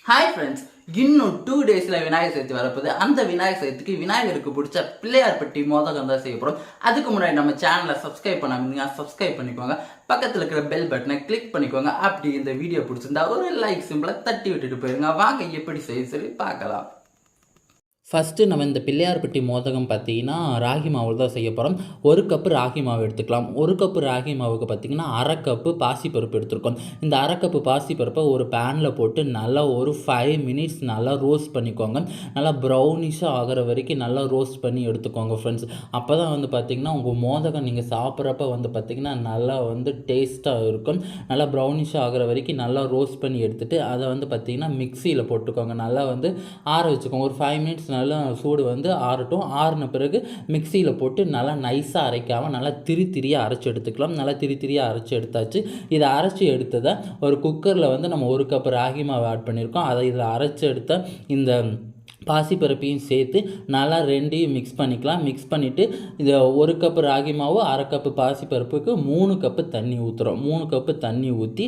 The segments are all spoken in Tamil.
Hi friends, இன்னும் 2 daysல விநாயகர் சதுர்த்தி வரப்போகுது. அந்த விநாயகர் சதுர்த்திக்கு விநாயகருக்கு பிடிச்ச பிள்ளையார் பட்டி மோதகம் தான் செய்ய போறோம். அதுக்கு முன்னாடி நம்ம சேனலை சப்ஸ்கிரைப் பண்ணாமீங்க, சப்ஸ்கிரைப் பண்ணிக்கோங்க. பக்கத்துல இருக்கிற பெல் பட்டனை கிளிக் பண்ணிக்கோங்க. அப்படி இந்த வீடியோ பிடிச்சிருந்தா ஒரு லைக் சிம்பிளை தட்டி விட்டுட்டு போயிருங்க. வாங்க எப்படி செய்ய சொல்லி பார்க்கலாம். ஃபஸ்ட்டு நம்ம இந்த பிள்ளையார்பட்டி மோதகம் பார்த்திங்கன்னா ராகி மாவில் தான் செய்ய போகிறோம். 1 கப்பு ராகி மாவு எடுத்துக்கலாம். 1 கப்பு ராகி மாவுக்கு பார்த்திங்கன்னா 1/2 கப்பு பாசிப்பருப்பு எடுத்துருக்கோம். இந்த 1/2 கப்பு பாசிப்பருப்பை ஒரு பேனில் போட்டு நல்லா ஒரு 5 மினிட்ஸ் நல்லா ரோஸ்ட் பண்ணிக்கோங்க. நல்லா ப்ரௌனிஷாக ஆகிற வரைக்கும் நல்லா ரோஸ்ட் பண்ணி எடுத்துக்கோங்க ஃப்ரெண்ட்ஸ். அப்போ தான் வந்து பார்த்திங்கன்னா உங்கள் மோதகம் நீங்கள் சாப்பிட்றப்ப வந்து பார்த்திங்கன்னா நல்லா வந்து டேஸ்ட்டாக இருக்கும். நல்லா ப்ரௌனிஷாக ஆகிற வரைக்கும் நல்லா ரோஸ்ட் பண்ணி எடுத்துகிட்டு அதை வந்து பார்த்திங்கன்னா மிக்சியில் போட்டுக்கோங்க. நல்லா வந்து ஆற வச்சுக்கோங்க. ஒரு 5 மினிட்ஸ் நல்லா சூடு வந்து ஆறட்டும். ஆறின பிறகு மிக்சியில் போட்டு நல்லா நைஸாக அரைக்காமல் நல்லா திரியாக அரைச்சி எடுத்துக்கலாம். நல்லா திரியாக அரைச்சி எடுத்தாச்சு. இதை அரைச்சி எடுத்ததை ஒரு குக்கரில் வந்து நம்ம 1 கப் ராகி மாவு ஆட் பண்ணியிருக்கோம். அதை இதில் அரைச்சி எடுத்த இந்த பாசிப்பருப்பையும் சேர்த்து நல்லா ரெண்டையும் மிக்ஸ் பண்ணிக்கலாம். மிக்ஸ் பண்ணிவிட்டு இதை 1 கப்பு ராகி மாவு 1/2 கப்பு பாசிப்பருப்புக்கு 3 கப்பு தண்ணி ஊற்றுறோம். 3 கப்பு தண்ணி ஊற்றி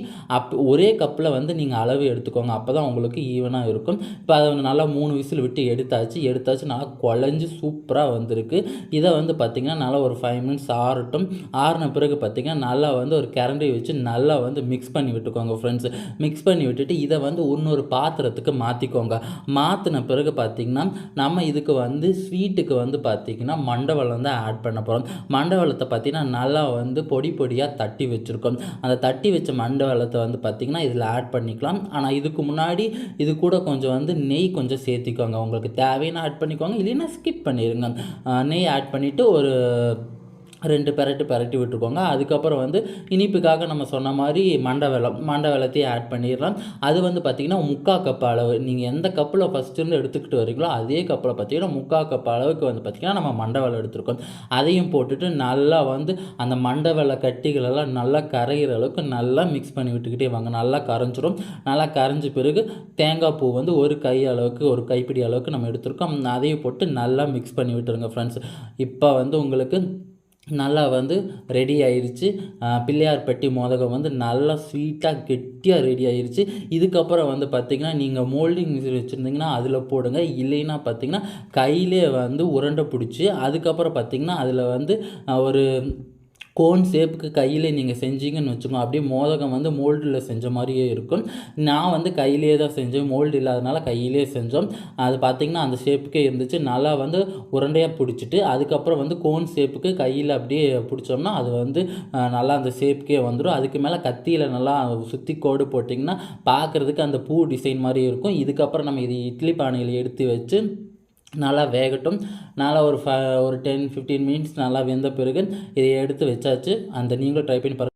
ஒரே கப்பில் வந்து நீங்கள் அளவு எடுத்துக்கோங்க. அப்போ தான் உங்களுக்கு ஈவனாக இருக்கும். இப்போ அதை நல்லா 3 விசில் விட்டு எடுத்தாச்சு நல்லா குழஞ்சி சூப்பராக வந்திருக்கு. இதை வந்து பார்த்திங்கன்னா நல்லா ஒரு 5 மினிட்ஸ் ஆறட்டும். ஆறின பிறகு பார்த்திங்கன்னா நல்லா வந்து ஒரு கரண்டி வச்சு நல்லா வந்து மிக்ஸ் பண்ணி விட்டுக்கோங்க ஃப்ரெண்ட்ஸ். மிக்ஸ் பண்ணி விட்டுட்டு இதை வந்து இன்னொரு பாத்திரத்துக்கு மாற்றிக்கோங்க. மாற்றின பிறகு பார்த்திங்கன்னா நம்ம இதுக்கு வந்து ஸ்வீட்டுக்கு வந்து பார்த்திங்கன்னா மண்டவெல்லம் தான் ஆட் பண்ண போகிறோம். மண்டவெல்லத்தை பார்த்திங்கன்னா நல்லா வந்து பொடியாக தட்டி வச்சுருக்கோம். அந்த தட்டி வச்ச மண்டவெல்லத்தை வந்து பார்த்திங்கன்னா இதில் ஆட் பண்ணிக்கலாம். ஆனால் இதுக்கு முன்னாடி இது கூட கொஞ்சம் வந்து நெய் கொஞ்சம் சேர்த்திக்கோங்க. உங்களுக்கு தேவையான ஆட் பண்ணிக்கோங்க, இல்லைன்னா ஸ்கிப் பண்ணிடுங்க. நெய் ஆட் பண்ணிவிட்டு ஒரு 2 பெரட்டி விட்டுருக்கோங்க. அதுக்கப்புறம் வந்து இனிப்புக்காக நம்ம சொன்ன மாதிரி மண்டை வெல்லத்தையும் ஆட் பண்ணிடலாம். அது வந்து பார்த்திங்கன்னா 3/4 கப் அளவு. நீங்கள் எந்த கப்பில் ஃபஸ்ட்டு எடுத்துக்கிட்டு வரீங்களோ அதே கப்பில் பார்த்திங்கன்னா 3/4 கப் அளவுக்கு வந்து பார்த்திங்கன்னா நம்ம மண்டை வெல்லம் எடுத்துருக்கோம். அதையும் போட்டுட்டு நல்லா வந்து அந்த மண்டை வெல்ல கட்டிகளெல்லாம் நல்லா கரைகிற அளவுக்கு நல்லா மிக்ஸ் பண்ணி விட்டுக்கிட்டே வாங்க. நல்லா கரைஞ்சிரும். நல்லா கரைஞ்ச பிறகு தேங்காய் பூ வந்து ஒரு கைப்பிடி அளவுக்கு நம்ம எடுத்துருக்கோம். அதையும் போட்டு நல்லா மிக்ஸ் பண்ணி விட்டுருங்க ஃப்ரெண்ட்ஸ். இப்போ வந்து உங்களுக்கு நல்லா வந்து ரெடி ஆயிடுச்சு. பிள்ளையார்பட்டி மோதகம் வந்து நல்லா ஸ்வீட்டாக கெட்டியாக ரெடி ஆயிடுச்சு. இதுக்கப்புறம் வந்து பார்த்திங்கன்னா நீங்கள் மோல்டிங் மிஷின் வச்சுருந்தீங்கன்னா அதில் போடுங்க. இல்லைன்னா பார்த்திங்கன்னா கையிலே வந்து உருண்டை பிடிச்சி அதுக்கப்புறம் பார்த்திங்கன்னா அதில் வந்து ஒரு கோன் ஷேப்புக்கு கையில் நீங்கள் செஞ்சீங்கன்னு வச்சுக்கோங்க. அப்படியே மோதகம் வந்து மோல்டில் செஞ்ச மாதிரியே இருக்கும். நான் வந்து கையிலே தான் செஞ்சேன், மோல்டு இல்லாதனால கையிலே செஞ்சோம். அது பார்த்திங்கன்னா அந்த ஷேப்புக்கே இருந்துச்சு. நல்லா வந்து உருண்டையாக பிடிச்சிட்டு அதுக்கப்புறம் வந்து கோன் ஷேப்புக்கு கையில் அப்படியே பிடிச்சோம்னா அது வந்து நல்லா அந்த ஷேப்புக்கே வந்துடும். அதுக்கு மேலே கத்தியில் நல்லா சுற்றி கோடு போட்டிங்கன்னா பார்க்குறதுக்கு அந்த பூ டிசைன் மாதிரி இருக்கும். இதுக்கப்புறம் நம்ம இது இட்லி பானையில் எடுத்து வச்சு நல்லா வேகட்டும். நல்லா ஒரு 10-15 மினிட்ஸ் நல்லா வெந்த பிறகு இதை எடுத்து வச்சாச்சு. நீங்களும் ட்ரை பண்ணி பாருங்கள்.